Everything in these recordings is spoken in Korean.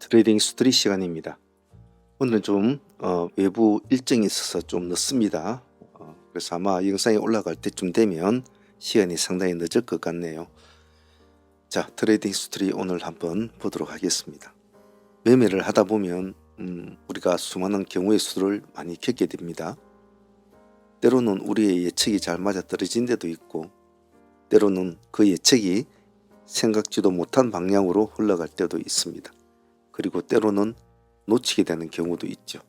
트레이딩 스토리 시간입니다. 오늘 좀 외부 일정이 있어서 좀 늦습니다. 그래서 아마 영상이 올라갈 때쯤 되면 시간이 상당히 늦을 것 같네요. 자, 트레이딩 스토리 오늘 한번 보도록 하겠습니다. 매매를 하다 보면 우리가 수많은 경우의 수를 많이 겪게 됩니다. 때로는 우리의 예측이 잘 맞아 떨어진 데도 있고, 때로는 그 예측이 생각지도 못한 방향으로 흘러갈 때도 있습니다. 그리고 때로는 놓치게 되는 경우도 있죠.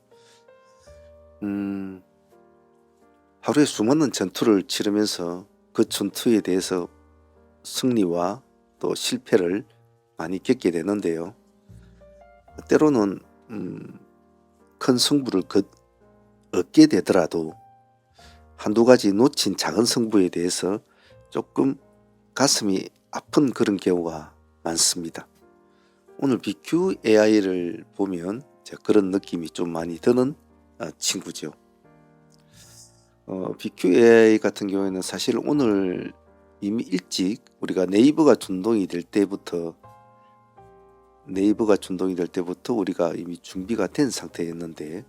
하루에 수많은 전투를 치르면서 그 전투에 대해서 승리와 또 실패를 많이 겪게 되는데요. 때로는 큰 승부를 얻게 되더라도 한두 가지 놓친 작은 승부에 대해서 조금 가슴이 아픈 그런 경우가 많습니다. 오늘 BQAI를 보면 그런 느낌이 좀 많이 드는 친구죠. BQAI 같은 경우에는 사실 오늘 이미 일찍 우리가 네이버가 준동이 될 때부터 우리가 이미 준비가 된 상태였는데,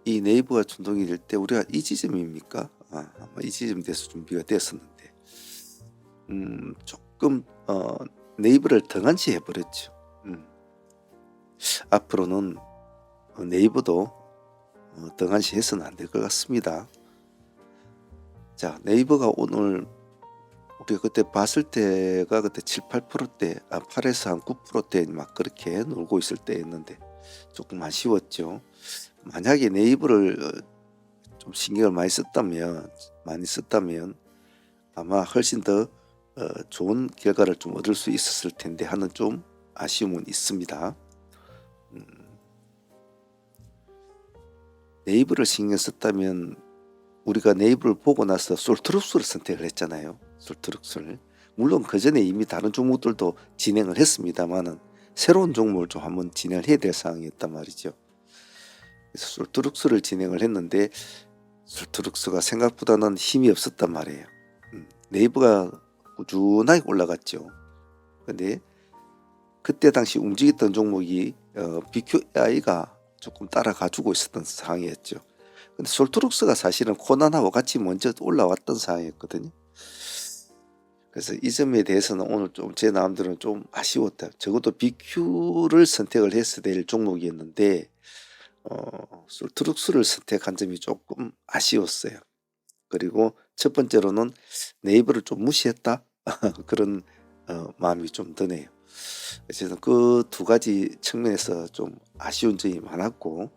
이 네이버가 준동이 될 때 우리가 이 지점입니까? 아마 이 지점 돼서 준비가 됐었는데 조금 네이버를 등한시 해버렸죠. 앞으로는 네이버도 등한시 해서는 안 될 것 같습니다. 자, 네이버가 오늘 우리가 그때 봤을 때가 그때 7, 8%대, 8에서 한 9%대 막 그렇게 놀고 있을 때였는데 조금 아쉬웠죠. 만약에 네이버를 좀 신경을 많이 썼다면 아마 훨씬 더 좋은 결과를 좀 얻을 수 있었을 텐데 하는 좀 아쉬움은 있습니다. 네이버를 신경 썼다면 우리가 네이버를 보고 나서 솔트룩스를 선택을 했잖아요. 솔트룩스를. 물론 그 전에 이미 다른 종목들도 진행을 했습니다만은 새로운 종목을 좀 한번 진행을 해야 될 상황이었단 말이죠. 그래서 솔트룩스를 진행을 했는데 솔트룩스가 생각보다는 힘이 없었단 말이에요. 네이버가 꾸준하게 올라갔죠. 근데 그때 당시 움직였던 종목이 BQAI가 조금 따라가지고 있었던 상황이었죠. 근데 솔트룩스가 사실은 코난하고 같이 먼저 올라왔던 상황이었거든요. 그래서 이 점에 대해서는 오늘 좀 제 마음대로는 좀 아쉬웠다. 적어도 BQ를 선택을 했어야 될 종목이었는데 솔트룩스를 선택한 점이 조금 아쉬웠어요. 그리고 첫 번째로는 네이버를 좀 무시했다 그런 마음이 좀 드네요. 그래서 그 두 가지 측면에서 좀 아쉬운 점이 많았고,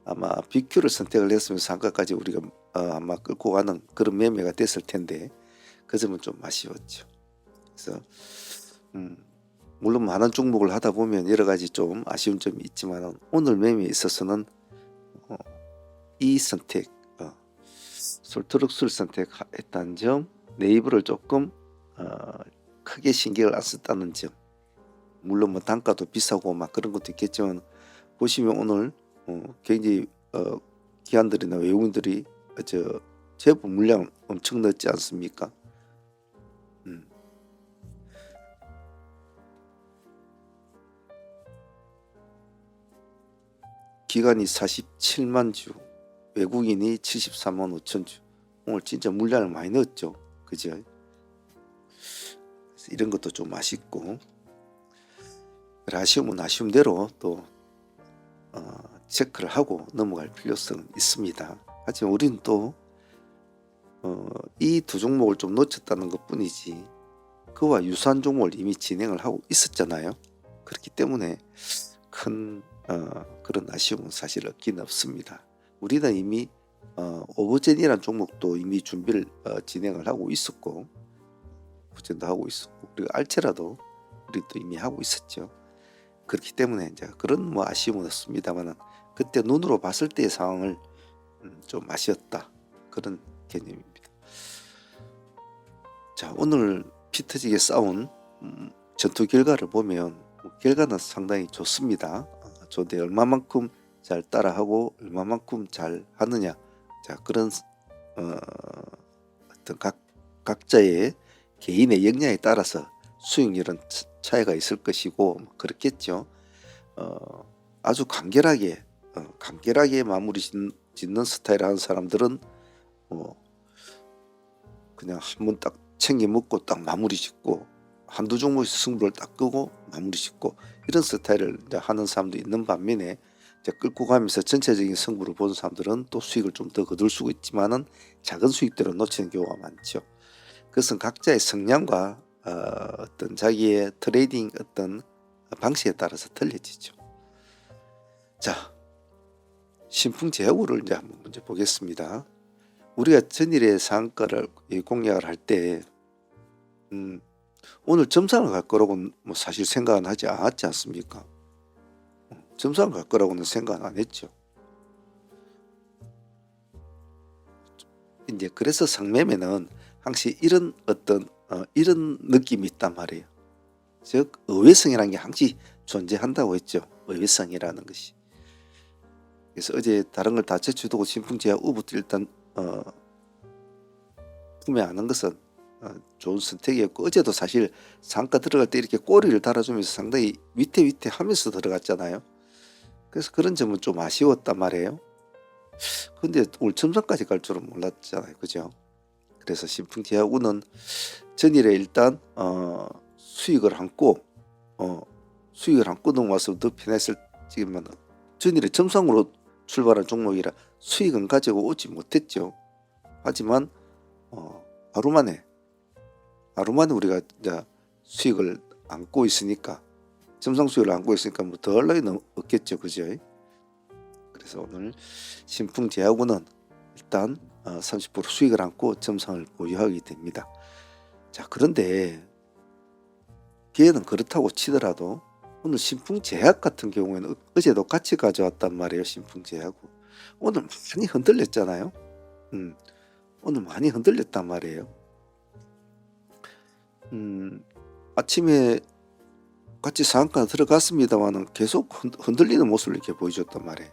아마 BQ를 선택을 했으면 상가까지 우리가 아마 끌고 가는 그런 매매가 됐을 텐데 그 점은 좀 아쉬웠죠. 그래서 물론 많은 종목을 하다 보면 여러 가지 좀 아쉬운 점이 있지만 오늘 매매에 있어서는 이 선택, 솔트룩스를 선택했다는 점, 네이버를 조금 크게 신경을 안 썼다는 점, 물론 뭐 단가도 비싸고 막 그런 것도 있겠지만 보시면 오늘 굉장히 기관들이나 외국인들이 제법 물량 엄청 넣지 않습니까? 기관이 47만 주, 외국인이 73만 5천 주. 오늘 진짜 물량을 많이 넣었죠. 그죠? 이런 것도 좀 아쉽고, 아쉬움은 아쉬움대로 또 체크를 하고 넘어갈 필요성은 있습니다. 하지만 우리는 또 이 두 종목을 좀 놓쳤다는 것 뿐이지 그와 유사한 종목을 이미 진행을 하고 있었잖아요. 그렇기 때문에 큰 그런 아쉬움은 사실 없긴 없습니다. 우리는 이미 오버젠이라는 종목도 이미 준비를 진행을 하고 있었고, 오버젠도 하고 있었고, 그리고 알체라도 우리도 이미 하고 있었죠. 그렇기 때문에 이제 그런 뭐 아쉬움은 없습니다만은 그때 눈으로 봤을 때의 상황을 좀 아쉬웠다, 그런 개념입니다. 자, 오늘 피 터지게 싸운 전투 결과를 보면 결과는 상당히 좋습니다. 좋은데 얼마만큼 잘 따라하고 얼마만큼 잘 하느냐, 자 그런 어떤 각자의 개인의 역량에 따라서 수익률은 차이가 있을 것이고 뭐 그렇겠죠. 아주 간결하게 마무리 짓는 스타일 하는 사람들은 그냥 한번 딱 챙겨 먹고 딱 마무리 짓고 한두 종목에서 승부를 딱 끄고 마무리 짓고 이런 스타일을 이제 하는 사람도 있는 반면에 이제 끌고 가면서 전체적인 승부를 보는 사람들은 또 수익을 좀 더 거둘 수 있지만은 작은 수익들을 놓치는 경우가 많죠. 그것은 각자의 성향과 어떤 자기의 트레이딩 어떤 방식에 따라서 틀려지죠. 자, 신풍제약우를 이제 한번 먼저 보겠습니다. 우리가 전일의 상한가를 공략을 할 때 오늘 점상을 갈 거라고는 뭐 사실 생각은 하지 않았지 않습니까? 점상을 갈 거라고는 생각 안 했죠. 이제 그래서 상매매는 항상 이런 어떤 이런 느낌이 있단 말이에요. 즉 의외성이라는 게 항상 존재한다고 했죠. 의외성이라는 것이. 그래서 어제 다른 걸 다 제쳐두고 신풍제약 우부터 일단 구매하는 것은 좋은 선택이었고 어제도 사실 상가 들어갈 때 이렇게 꼬리를 달아주면서 상당히 위태위태하면서 들어갔잖아요. 그래서 그런 점은 좀 아쉬웠단 말이에요. 근데 오늘 점상까지 갈 줄은 몰랐잖아요. 그죠? 그래서 신풍제약우는 전일에 일단 수익을 안고 넘어와서 더 편했을지만 전일에 점상으로 출발한 종목이라 수익은 가지고 오지 못했죠. 하지만 하루 만에 우리가 이제 수익을 안고 있으니까 점상 수익을 안고 있으니까 뭐 더 할 나위는 없겠죠. 그죠? 그래서 오늘 신풍제약우는 일단 30% 수익을 안고 점상을 보유하게 됩니다. 자, 그런데 걔는 그렇다고 치더라도 오늘 신풍제약 같은 경우에는 어제도 같이 가져왔단 말이에요. 신풍제약우 오늘 많이 흔들렸잖아요. 오늘 많이 흔들렸단 말이에요. 아침에 같이 상한가 들어갔습니다만은 계속 흔들리는 모습을 이렇게 보여줬단 말이에요.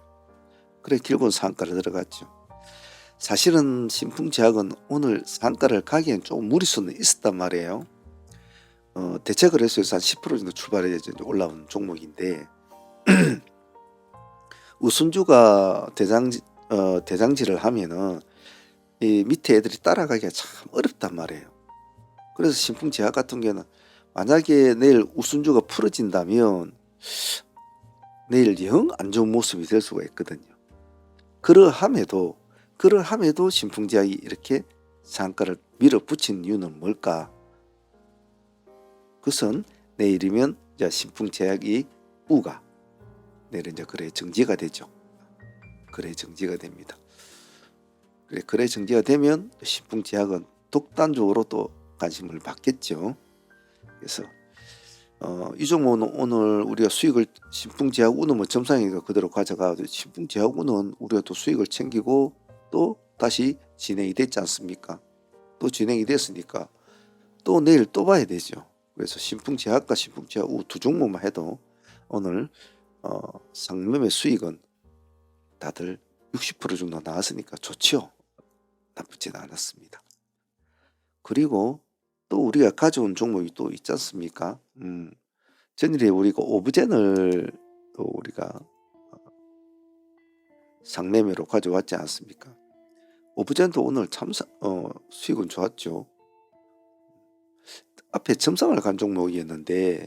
그래 결국은 상한가를 들어갔죠. 사실은 신풍제약은 오늘 상한가를 가기엔 조금 무리수는 있었단 말이에요. 대체거래소에서 한 10% 정도 출발해서 올라온 종목인데 우순주가 대장지를 하면은 이 밑에 애들이 따라가기가 참 어렵단 말이에요. 그래서 신풍제약 같은 경우는 만약에 내일 우순주가 풀어진다면 내일 영 안 좋은 모습이 될 수가 있거든요. 그러함에도 신풍제약이 이렇게 상한가를 밀어붙인 이유는 뭘까? 그것은 내일이면 이제 신풍제약이 우가 내일 이제 거래 정지가 되죠. 거래 정지가 됩니다. 거래 정지가 되면 신풍제약은 독단적으로 또 관심을 받겠죠. 그래서 이 종목은 오늘 우리가 수익을 신풍제약우는 뭐 점상이니까 그대로 가져가도 신풍제약우는 우리가 또 수익을 챙기고 또 다시 진행이 됐지 않습니까? 또 진행이 됐으니까 또 내일 또 봐야 되죠. 그래서 신풍제약과 신풍제약우 두 종목만 해도 오늘 상매매 수익은 다들 60% 정도 나왔으니까 좋죠. 나쁘지는 않았습니다. 그리고 또 우리가 가져온 종목이 또 있지 않습니까? 전일에 우리가 오브젠을 또 우리가 상매매로 가져왔지 않습니까? 오브젠도 오늘 참 수익은 좋았죠. 앞에 점상을 간 종목이었는데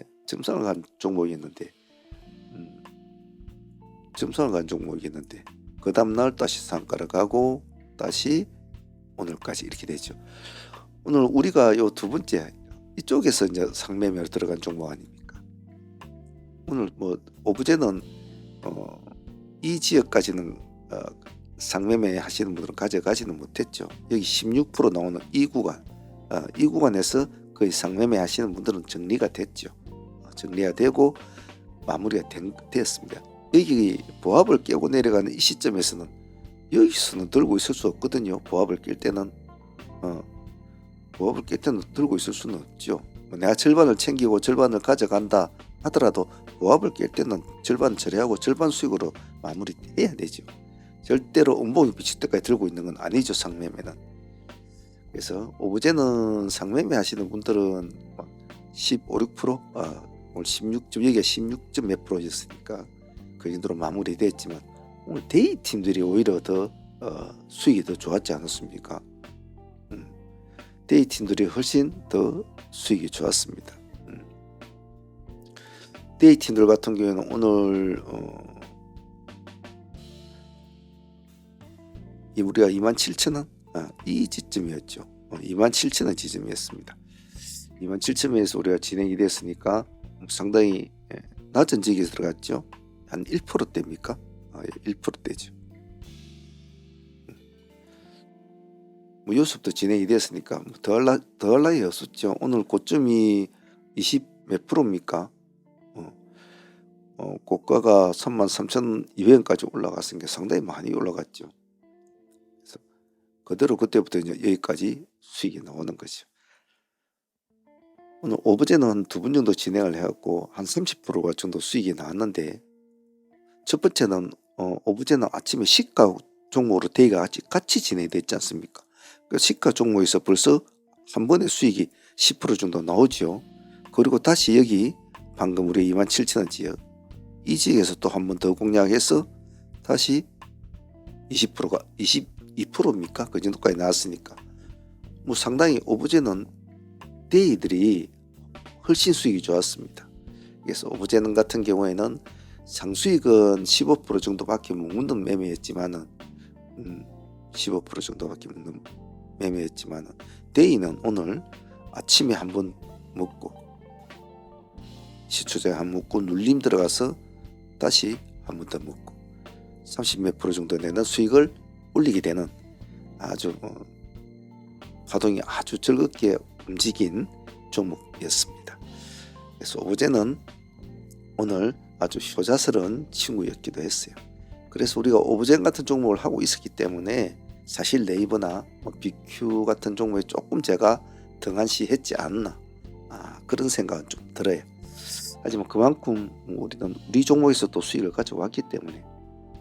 그 다음날 다시 상가를 가고 다시 오늘까지 이렇게 되죠. 오늘 우리가 요 두 번째 이쪽에서 이제 상매매로 들어간 종목 아닙니까? 오늘 뭐 오브제는 이 지역까지는 상매매 하시는 분들은 가져가지는 못했죠. 여기 16% 나오는 이 구간에서 거의 상매매 하시는 분들은 정리가 됐죠. 정리가 되고 마무리가 되었습니다. 여기 보합을 깨고 내려가는 이 시점에서는 여기서는 들고 있을 수 없거든요. 보합을 깰 때는 들고 있을 수는 없죠. 내가 절반을 챙기고 절반을 가져간다 하더라도 보합을 깰 때는 절반 처리하고 절반 수익으로 마무리해야 되죠. 절대로 음봉이 비칠 때까지 들고 있는 건 아니죠. 상매매는. 그래서 오브제는 상매매 하시는 분들은 15, 6%, 오늘 16점, 여기가 16점 몇 프로였으니까 그 정도로 마무리됐지만 오늘 데이 팀들이 오히려 더 수익이 더 좋았지 않았습니까? 데이 팀들이 훨씬 더 수익이 좋았습니다. 데이 팀들 같은 경우에는 오늘 우리가 27,000원 이 지점이었죠. 27,000원 지점이었습니다. 27,000원에서 우리가 진행이 됐으니까 상당히 낮은 지역에 들어갔죠. 한 1%대입니까? 1%대죠. 뭐 요습도 진행이 됐으니까 더할 나위 없었죠. 오늘 고점이 20 몇 프로입니까? 고가가 33,200원까지 올라갔으니까 상당히 많이 올라갔죠. 그래서 그대로 그때부터 이제 여기까지 수익이 나오는 거죠. 오늘 오브제는 한 2분 정도 진행을 해갖고 한 30%가 정도 수익이 나왔는데, 첫 번째는 오브제는 아침에 시가 종목으로 대기가 같이 진행이 됐지 않습니까? 그 시가 종목에서 벌써 한 번에 수익이 10% 정도 나오죠. 그리고 다시 여기 방금 우리 27,000원 지역, 이 지역에서 또 한 번 더 공략해서 다시 20%가 22%입니까? 그 정도까지 나왔으니까 뭐 상당히 오브제는 데이들이 훨씬 수익이 좋았습니다. 그래서 오브제는 같은 경우에는 상수익은 15% 정도밖에 못 묻는 매매였지만은 15% 정도밖에 못 묻는 매매였지만은 데이는 오늘 아침에 한번 먹고 시초제 한 먹고 눌림 들어가서 다시 한 번 더 먹고 30 몇 프로 정도 내는 수익을 올리게 되는 아주 파동이 아주 즐겁게 움직인 종목이었습니다. 그래서 오브제는 오늘 아주 효자스러운 친구였기도 했어요. 그래서 우리가 오브제 같은 종목을 하고 있었기 때문에 사실 네이버나 BQ 같은 종목에 조금 제가 등한시했지 않나 그런 생각은 좀 들어요. 하지만 그만큼 우리는 우리 종목에서 또 수익을 가져왔기 때문에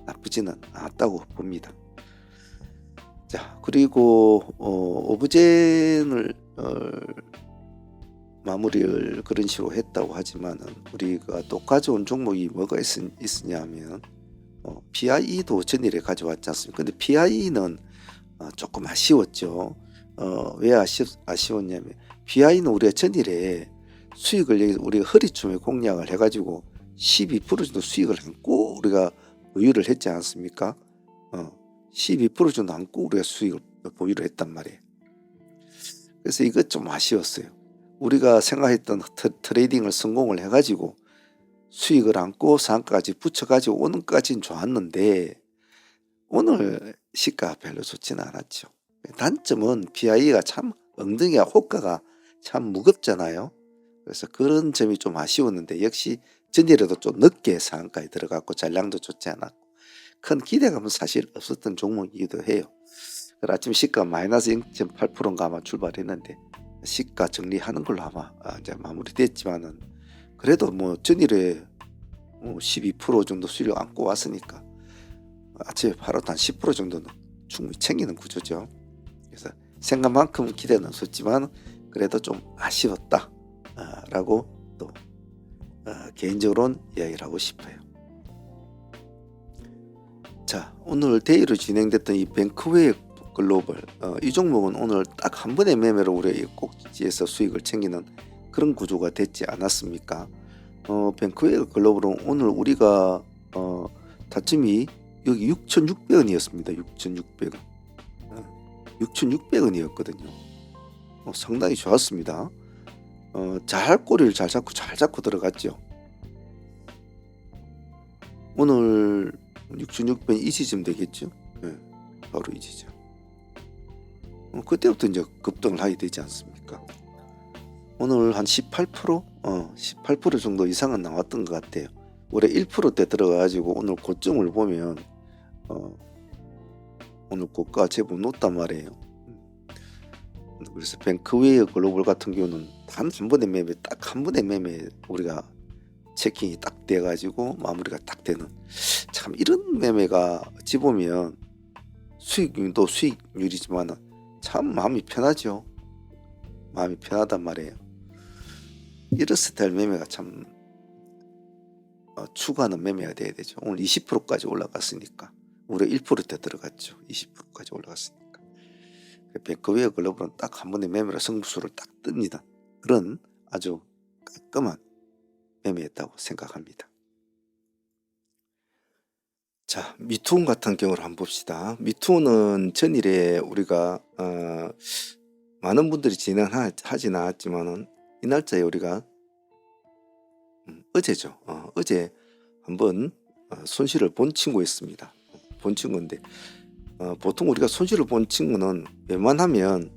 나쁘지는 않았다고 봅니다. 자, 그리고 오브젠을 마무리를 그런 식으로 했다고 하지만은 우리가 또 가져온 종목이 뭐가 있으냐 하면 PIE도 전일에 가져왔지 않습니까? 근데 PIE는 조금 아쉬웠죠. 왜 아쉬웠냐면 PIE는 우리가 전일에 수익을 여기 우리가 허리춤에 공략을 해가지고 12% 정도 수익을 안고 우리가 보유를 했지 않습니까? 12% 정도 안고 우리가 수익을 보유를 했단 말이에요. 그래서 이거 좀 아쉬웠어요. 우리가 생각했던 트레이딩을 성공을 해가지고 수익을 안고 상가까지 붙여가지고 오는 까지는 좋았는데 오늘 시가 별로 좋지는 않았죠. 단점은 PI가 참 엉덩이가 호가가 참 무겁잖아요. 그래서 그런 점이 좀 아쉬웠는데 역시 전일에도 좀 늦게 상한가에 들어갔고 잔량도 좋지 않았고 큰 기대감은 사실 없었던 종목이기도 해요. 아침 시가 마이너스 0.8%인가 아마 출발했는데 시가 정리하는 걸로 아마 이제 마무리됐지만은 그래도 뭐 전일에 12% 정도 수익을 안고 왔으니까 아침에 바로 한 10% 정도는 충분히 챙기는 구조죠. 그래서 생각만큼 기대는 없었지만 그래도 좀 아쉬웠다 라고 또 개인적으로는 이야기를 하고 싶어요. 자, 오늘 데이로 진행됐던 이 뱅크웨어 글로벌 이 종목은 오늘 딱 한 번의 매매로 우리가 꼭지에서 수익을 챙기는 그런 구조가 됐지 않았습니까? 뱅크웨어 글로벌은 오늘 우리가 타점이 여기 6,600원이었습니다. 6,600원 6,600원이었거든요. 상당히 좋았습니다. 잘 꼬리를 잘 잡고 들어갔죠. 오늘 6,600원 이 지점 되겠죠. 네, 바로 이 지점. 그때부터 이제 급등을 하게 되지 않습니까? 오늘 한 18%? 18% 정도 이상은 나왔던 것 같아요. 올해 1%대 들어가가지고 오늘 고점을 보면 오늘 고가 제법 높단 말이에요. 그래서 뱅크웨어 글로벌 같은 경우는 단 한 번의 매매, 딱 한 번의 매매 우리가 체킹이 딱 돼가지고 마무리가 딱 되는 참 이런 매매가 어찌 보면 수익률도 수익률이지만 참 마음이 편하죠. 마음이 편하단 말이에요. 이런 스타일 매매가 참 추구하는 매매가 돼야 되죠. 오늘 20%까지 올라갔으니까 우리 1%대 들어갔죠. 20%까지 올라갔으니까 뱅크웨어 글로벌은 딱 한 번의 매매로 승부수를 딱 뜹니다. 그런 아주 깔끔한 매매였다고 생각합니다. 자, 미투혼 같은 경우를 한번 봅시다. 미투혼은 전일에 우리가 많은 분들이 진행하진 않았지만은 이 날짜에 우리가 어제죠. 어제 한번 손실을 본 친구였습니다. 본 친구인데 보통 우리가 손실을 본 친구는 웬만하면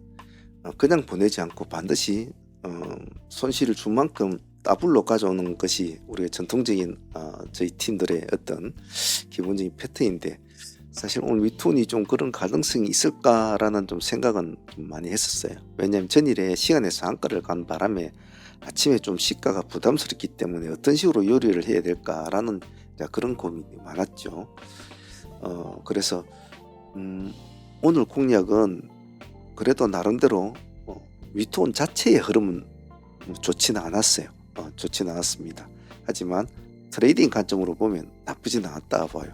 그냥 보내지 않고 반드시 손실을 준 만큼 더블로 가져오는 것이 우리가 전통적인 저희 팀들의 어떤 기본적인 패턴인데, 사실 오늘 미투혼이 좀 그런 가능성이 있을까라는 좀 생각은 좀 많이 했었어요. 왜냐하면 전일에 시간에 상한가를 간 바람에 아침에 좀 시가가 부담스럽기 때문에 어떤 식으로 요리를 해야 될까라는 그런 고민이 많았죠. 그래서 오늘 공략은 그래도 나름대로 미투혼 자체의 흐름은 좋지는 않았어요. 좋지는 않았습니다. 하지만 트레이딩 관점으로 보면 나쁘진 않았다 봐요.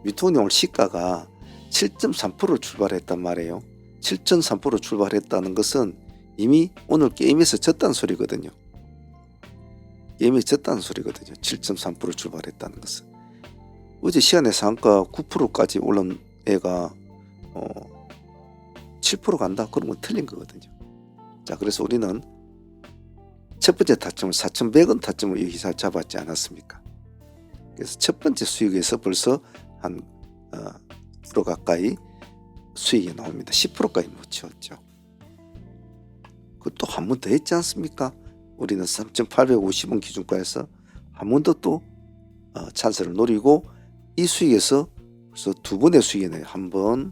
미투혼이 오늘 시가가 7.3% 출발했단 말이에요. 7.3% 출발했다는 것은 이미 오늘 게임에서 졌다는 소리거든요. 게임에서 졌다는 소리거든요. 7.3% 출발했다는 것은. 어제 시간의 상한가 9%까지 올라온 애가 7% 간다? 그러면 틀린 거거든요. 자, 그래서 우리는 첫 번째 타점을 4,100원 타점을 여기서 잡았지 않았습니까? 그래서 첫 번째 수익에서 벌써 한 프로 가까이 수익이 나옵니다. 10%까지 못 채웠죠. 그것도 한 번 더 했지 않습니까? 우리는 3,850원 기준가에서 한 번 더 또 찬스를 노리고 이 수익에서 벌써 두 번의 수익이네요. 한 번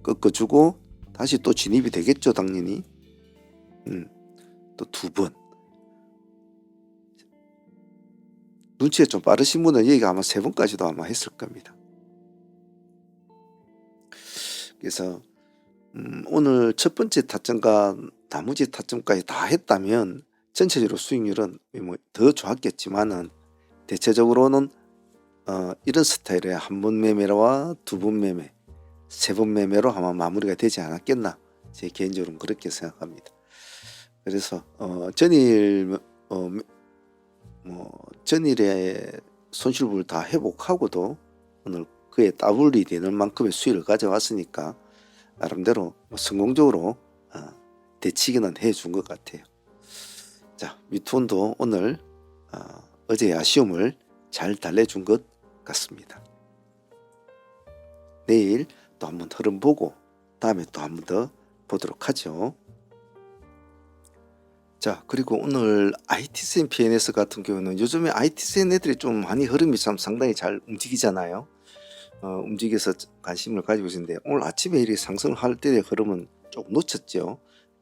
꺾어주고 다시 또 진입이 되겠죠, 당연히. 또 두 번. 눈치가 좀 빠르신 분은 여기가 아마 세 번까지도 아마 했을 겁니다. 그래서 오늘 첫 번째 타점과 나머지 타점까지 다 했다면 전체적으로 수익률은 뭐 더 좋았겠지만은 대체적으로는 이런 스타일의 한 번 매매와 두 번 매매, 세 번 매매로 아마 마무리가 되지 않았겠나, 제 개인적으로는 그렇게 생각합니다. 그래서 전일에 손실분을 다 회복하고도 오늘 그에 따블이 되는 만큼의 수익을 가져왔으니까 나름대로 성공적으로 대치기는 해준 것 같아요. 자, 미투혼도 오늘 어제의 아쉬움을 잘 달래준 것 같습니다. 내일 또 한번 흐름 보고 다음에 또 한번 더 보도록 하죠. 자, 그리고 오늘 IT센 PNS 같은 경우는 요즘에 IT센 애들이 좀 많이 흐름이 참 상당히 잘 움직이잖아요. 움직여서 관심을 가지고 있는데 오늘 아침에 이렇게 상승을 할 때의 흐름은 조금 놓쳤죠.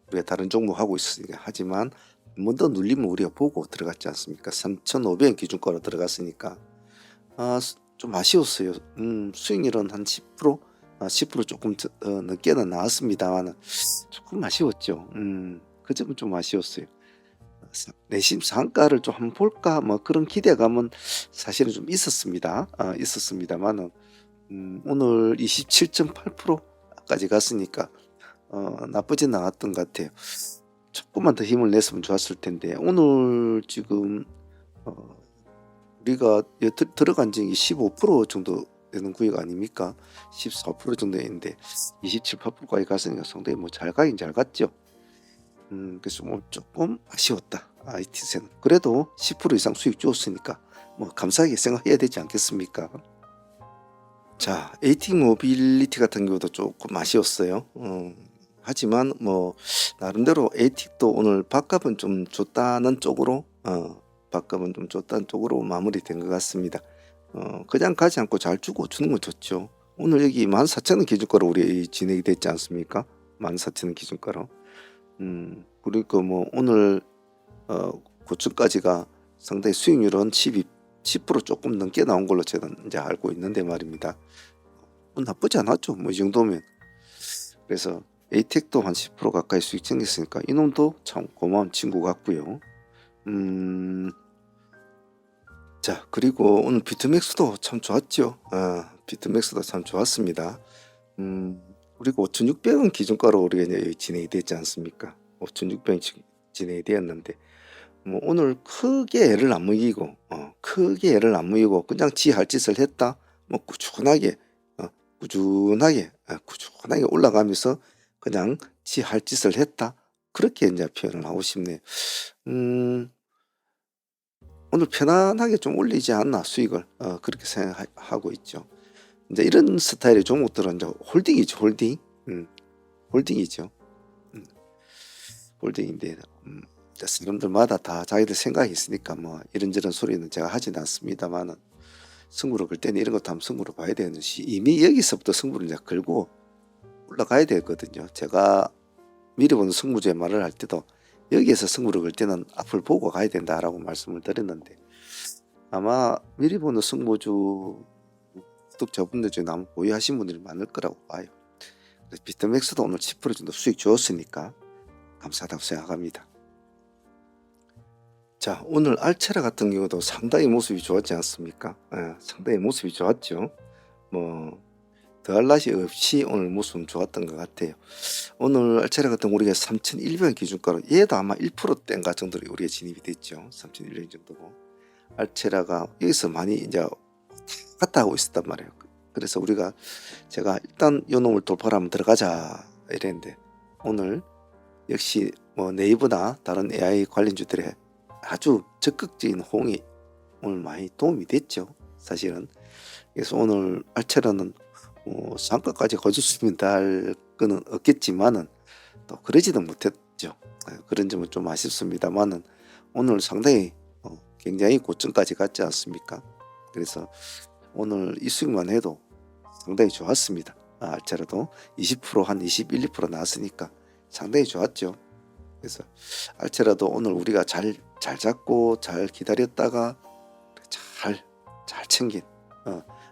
우리가 다른 종목 하고 있으니까. 하지만 한 번 더 눌리면 우리가 보고 들어갔지 않습니까? 3,500원 기준가로 들어갔으니까 좀 아쉬웠어요. 수익률은 한 10%? 10% 조금 늦게는 나왔습니다만 조금 아쉬웠죠. 그 점은 좀 아쉬웠어요. 내심 상가를 좀 한번 볼까 뭐 그런 기대감은 사실은 좀 있었습니다. 있었습니다만 오늘 27.8%까지 갔으니까 나쁘진 않았던 것 같아요. 조금만 더 힘을 냈으면 좋았을 텐데 오늘 지금 우리가 들어간 지 15% 정도 되는 구역 아닙니까? 14% 정도 있는데 27, 8%까지 갔으니까 상당히 뭐 잘 가긴 잘 갔죠. 그래서 뭐 조금 아쉬웠다. IT센 그래도 10% 이상 수익 줬으니까 뭐 감사하게 생각해야 되지 않겠습니까? 자, AT 모빌리티 같은 경우도 조금 아쉬웠어요. 하지만 뭐 나름대로 AT도 오늘 밥값은 좀 줬다는 쪽으로 밥값은 좀 줬다는 쪽으로 마무리된 것 같습니다. 그냥 가지 않고 잘 주고 주는 거 좋죠. 오늘 여기 14,000원 기준가로 우리 진행이 됐지 않습니까? 14,000원 기준가로. 그러니까 뭐 오늘 고점까지가 상당히 수익률은 10% 조금 넘게 나온 걸로 제가 이제 알고 있는데 말입니다. 나쁘지 않았죠. 뭐 이 정도면. 그래서 에이텍도 한 10% 가까이 수익 챙겼으니까 이놈도 참 고마운 친구 같고요. 음, 자, 그리고 오늘 비트맥스도 참 좋았죠. 비트맥스도 참 좋았습니다. 그리고 5,600원 기준가로 우리가 이제 진행이 됐지 않습니까? 5,600원 진행이 되었는데, 뭐 오늘 크게 애를 안 먹이고 그냥 지 할 짓을 했다. 뭐 꾸준하게 올라가면서 그냥 지 할 짓을 했다. 그렇게 이제 표현을 하고 싶네요. 음, 오늘 편안하게 좀 올리지 않나 수익을 그렇게 생각하고 있죠. 이제 이런 스타일의 종목들은 이제 홀딩이죠, 홀딩. 홀딩이죠. 음, 홀딩인데 사람들마다 다 자기들 생각이 있으니까 뭐 이런저런 소리는 제가 하진 않습니다만은 승부를 걸 때는 이런 것도 한번 승부를 봐야 되는 시 이미 여기서부터 승부를 이제 걸고 올라가야 되거든요. 제가 미리 보는 승부주의 말을 할 때도 여기에서 승부를 걸 때는 앞을 보고 가야 된다라고 말씀을 드렸는데 아마 미리 보는 승부주 구독자분들 중에 아마 보유하신 분들이 많을 거라고 봐요. 비트맥스도 오늘 10% 정도 수익 주었으니까 감사하다고 생각합니다. 자, 오늘 알체라 같은 경우도 상당히 모습이 좋았지 않습니까? 상당히 모습이 좋았죠. 뭐 더할 것이 없이 오늘 모습은 좋았던 것 같아요. 오늘 알체라 같은 경우 우리가 3,100원 기준가로 얘도 아마 1%대인가 정도로 우리가 진입이 됐죠. 3,100원 정도고 알체라가 여기서 많이 이제 갔다 하고 있었단 말이에요. 그래서 제가 일단 요 놈을 돌파를 한번 들어가자 이랬는데 오늘 역시 뭐 네이버나 다른 AI 관련주들의 아주 적극적인 호응이 오늘 많이 도움이 됐죠. 사실은. 그래서 오늘 알체라는 상가까지 거두수면 달 거는 없겠지만은 또 그러지도 못했죠. 그런 점은 좀 아쉽습니다만은 오늘 상당히 굉장히 고점까지 갔지 않습니까? 그래서 오늘 이 수익만 해도 상당히 좋았습니다. 알체라도 20% 한 21, 2% 나왔으니까 상당히 좋았죠. 그래서 알체라도 오늘 우리가 잘 잡고 잘 기다렸다가 잘 챙긴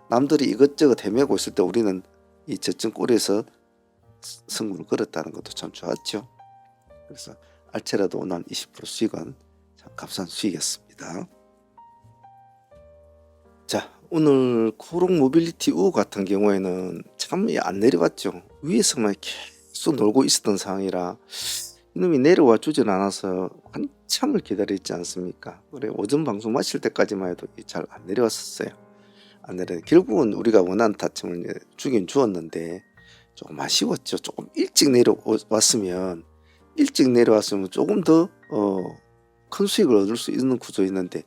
남들이 이것저것 헤매고 있을 때 우리는 이 저점 꼴에서 승부를 걸었다는 것도 참 좋았죠. 그래서 알체라도 오늘 한 20% 수익은 참 값싼 수익이었습니다. 자, 오늘 코롱 모빌리티 우 같은 경우에는 참 안 내려왔죠. 위에서만 계속 놀고 있었던 상황이라 이놈이 내려와 주질 않아서 한참을 기다렸지 않습니까? 그래 오전 방송 마칠 때까지만 해도 잘 안 내려왔었어요. 안 내려. 결국은 우리가 원하는 타점을 주긴 주었는데 조금 아쉬웠죠. 조금 일찍 내려왔으면 조금 더 큰 수익을 얻을 수 있는 구조였는데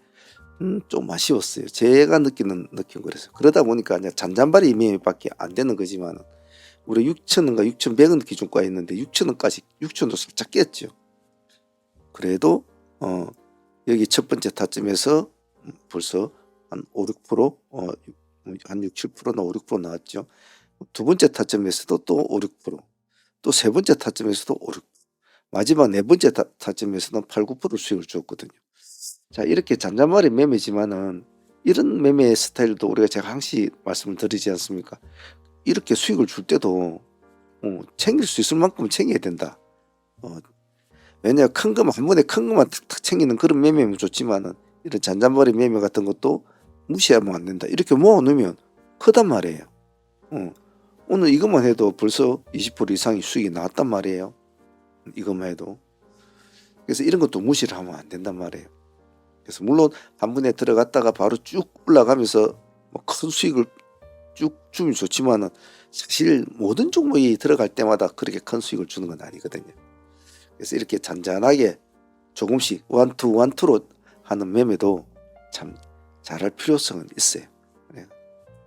좀 아쉬웠어요. 제가 느낀 거라서. 그러다 보니까 그냥 잔잔바리 이미밖에 안 되는 거지만 우리 6,000원과 6,100원 기준가에 있는데 6,000원도 살짝 깼죠. 그래도 여기 첫 번째 타점에서 벌써 한 5, 6%, 한 6, 7%나 5, 6% 나왔죠. 두 번째 타점에서도 또 5, 6%, 또 세 번째 타점에서도 5, 6%, 마지막 네 번째 타점에서는 8, 9% 수익을 줬거든요. 자, 이렇게 잔잔바리 매매지만은 이런 매매 스타일도 제가 항상 말씀을 드리지 않습니까? 이렇게 수익을 줄 때도 챙길 수 있을 만큼 챙겨야 된다. 왜냐 한 번에 큰 것만 탁탁 챙기는 그런 매매면 좋지만은 이런 잔잔바리 매매 같은 것도 무시하면 안 된다. 이렇게 모아놓으면 크단 말이에요. 오늘 이것만 해도 벌써 20% 이상의 수익이 나왔단 말이에요. 이것만 해도. 그래서 이런 것도 무시를 하면 안 된단 말이에요. 그래서 물론 한 번에 들어갔다가 바로 쭉 올라가면서 큰 수익을 쭉 주면 좋지만은 사실 모든 종목이 들어갈 때마다 그렇게 큰 수익을 주는 건 아니거든요. 그래서 이렇게 잔잔하게 조금씩 원투로 하는 매매도 참 잘할 필요성은 있어요.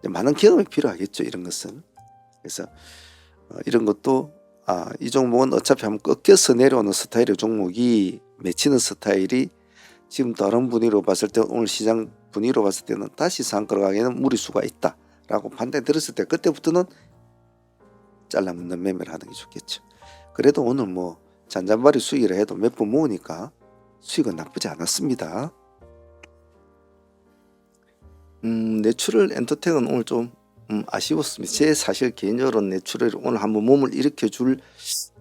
많은 경험이 필요하겠죠, 이런 것은. 그래서 이런 것도 이 종목은 어차피 한번 꺾여서 내려오는 스타일의 종목이 맺히는 스타일이 지금 다른 분위기로 봤을 때 오늘 시장 분위기로 봤을 때는 다시 상가로 가기에는 무리수가 있다 라고 판단이 들었을 때 그때부터는 잘라먹는 매매를 하는 게 좋겠죠. 그래도 오늘 뭐 잔잔바리 수익이라 해도 몇 번 모으니까 수익은 나쁘지 않았습니다. 내추럴 엔터텍은 오늘 좀 아쉬웠습니다. 제 사실 개인적으로 내추럴 오늘 한번 몸을 일으켜 줄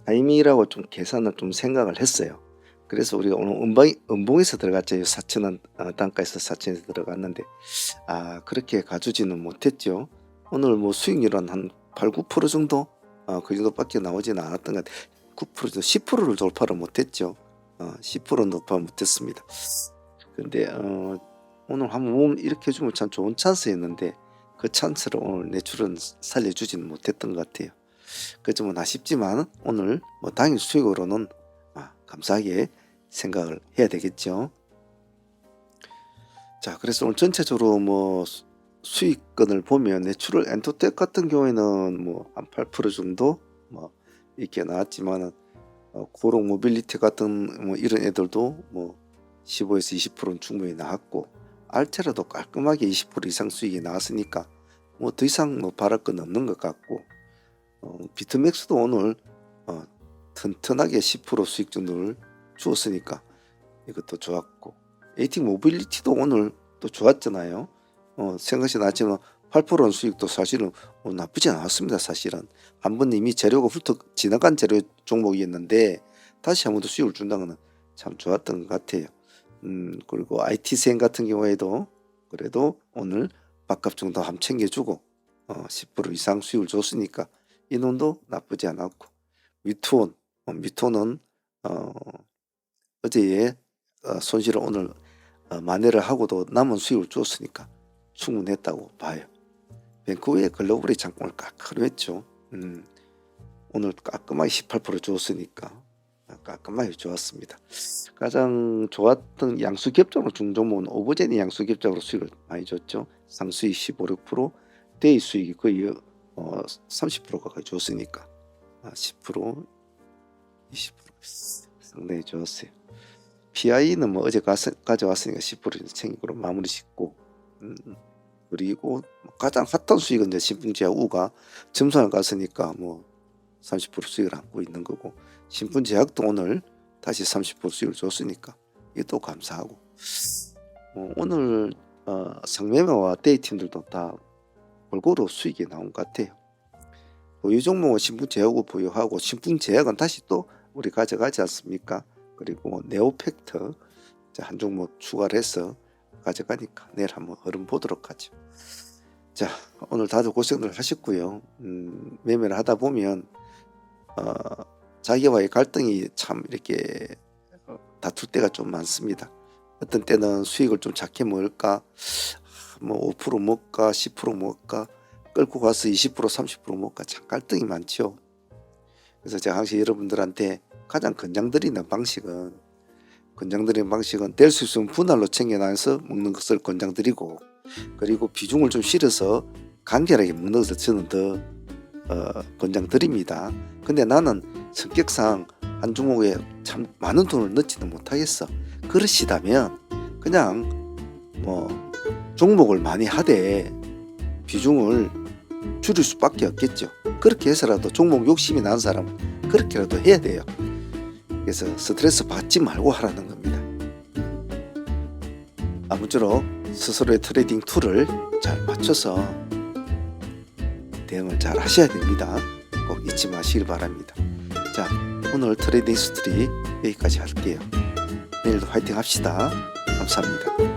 타이밍이라고 좀 계산을 좀 생각을 했어요. 그래서 우리가 오늘 음봉에서 들어갔죠. 4,000원 단가에서 4,000원에서 들어갔는데 그렇게 가주지는 못했죠. 오늘 뭐 수익률은 한 8, 9% 정도 그 정도밖에 나오지는 않았던 것 같아요. 9% 10%를 돌파를 못했죠. 10% 돌파 못했습니다. 근데 오늘 한번 몸 이렇게 해주면 참 좋은 찬스였는데 그 찬스를 오늘 매출은 살려주지는 못했던 것 같아요. 그 점은 아쉽지만 오늘 뭐 당일 수익으로는 감사하게 생각을 해야 되겠죠. 자, 그래서 오늘 전체적으로 뭐 수익권을 보면 내추럴 엔터텍 같은 경우에는 뭐 한 8% 정도 뭐 이렇게 나왔지만은 고롱 모빌리티 같은 뭐 이런 애들도 뭐 15에서 20%는 충분히 나왔고 알테라도 깔끔하게 20% 이상 수익이 나왔으니까 뭐 더 이상 뭐 바랄 건 없는 것 같고 비트맥스도 오늘 튼튼하게 10% 수익 정도를 주었으니까 이것도 좋았고 에이팅 모빌리티도 오늘 또 좋았잖아요. 생각이 났지만 8%는 수익도 사실은 나쁘지 않았습니다. 사실은 한번 이미 재료가 훌쩍 지나간 재료 종목이었는데 다시 한 번 더 수익을 준다는 건 참 좋았던 것 같아요. 그리고 IT생 같은 경우에도 그래도 오늘 밥값 정도 한번 챙겨주고 10% 이상 수익을 줬으니까 이 놈도 나쁘지 않았고 미투온은 어제의 손실을 오늘 만회를 하고도 남은 수익을 줬으니까 충분했다고 봐요. 밴쿠버의 글로벌이 장공을 깔끔하게 했죠. 오늘 깔끔하게 18% 줬으니까 깔끔하게 좋았습니다. 가장 좋았던 양수겹적으로 중종목은 오버제니 양수겹적으로 수익을 많이 줬죠. 상수익 15, 6%, 데이 수익이 거의 30% 가까이 줬으니까 10%, 20% 상당히 좋았어요. PI는 뭐 어제 가져왔으니까 10% 챙기고 마무리 짓고 그리고 가장 핫한 수익은 이제 신풍제약 우가 점선을 갔으니까 뭐 30% 수익을 안고 있는 거고 신풍제약도 오늘 다시 30% 수익을 줬으니까 이것도 감사하고 오늘 상매매와 데이팀들도 다 골고루 수익이 나온 것 같아요. 보유 종목은 신풍제약을 보유하고 신풍제약은 다시 또 우리 가져가지 않습니까? 그리고 네오팩트 한 종목 추가를 해서 가져가니까 내일 한번 흐름 보도록 하죠. 자, 오늘 다들 고생들 하셨고요. 매매를 하다 보면 자기와의 갈등이 참 이렇게 다툴 때가 좀 많습니다. 어떤 때는 수익을 좀 작게 먹을까, 뭐 5% 먹을까, 10% 먹을까, 끌고 가서 20%, 30% 먹을까 참 갈등이 많죠. 그래서 제가 항상 여러분들한테 가장 권장드리는 방식은 될 수 있으면 분할로 챙겨놔서 먹는 것을 권장드리고 그리고 비중을 좀 실어서 간결하게 먹는 것을 저는 더 권장드립니다. 근데 나는 성격상 한 종목에 참 많은 돈을 넣지는 못하겠어. 그러시다면 그냥 뭐 종목을 많이 하되 비중을 줄일 수밖에 없겠죠. 그렇게 해서라도 종목 욕심이 나는 사람은 그렇게라도 해야 돼요. 그래서 스트레스 받지 말고 하라는 겁니다. 아무쪼록 스스로의 트레이딩 툴을 잘 맞춰서 대응을 잘 하셔야 됩니다. 꼭 잊지 마시길 바랍니다. 자, 오늘 트레이딩 스토리 여기까지 할게요. 내일도 화이팅 합시다. 감사합니다.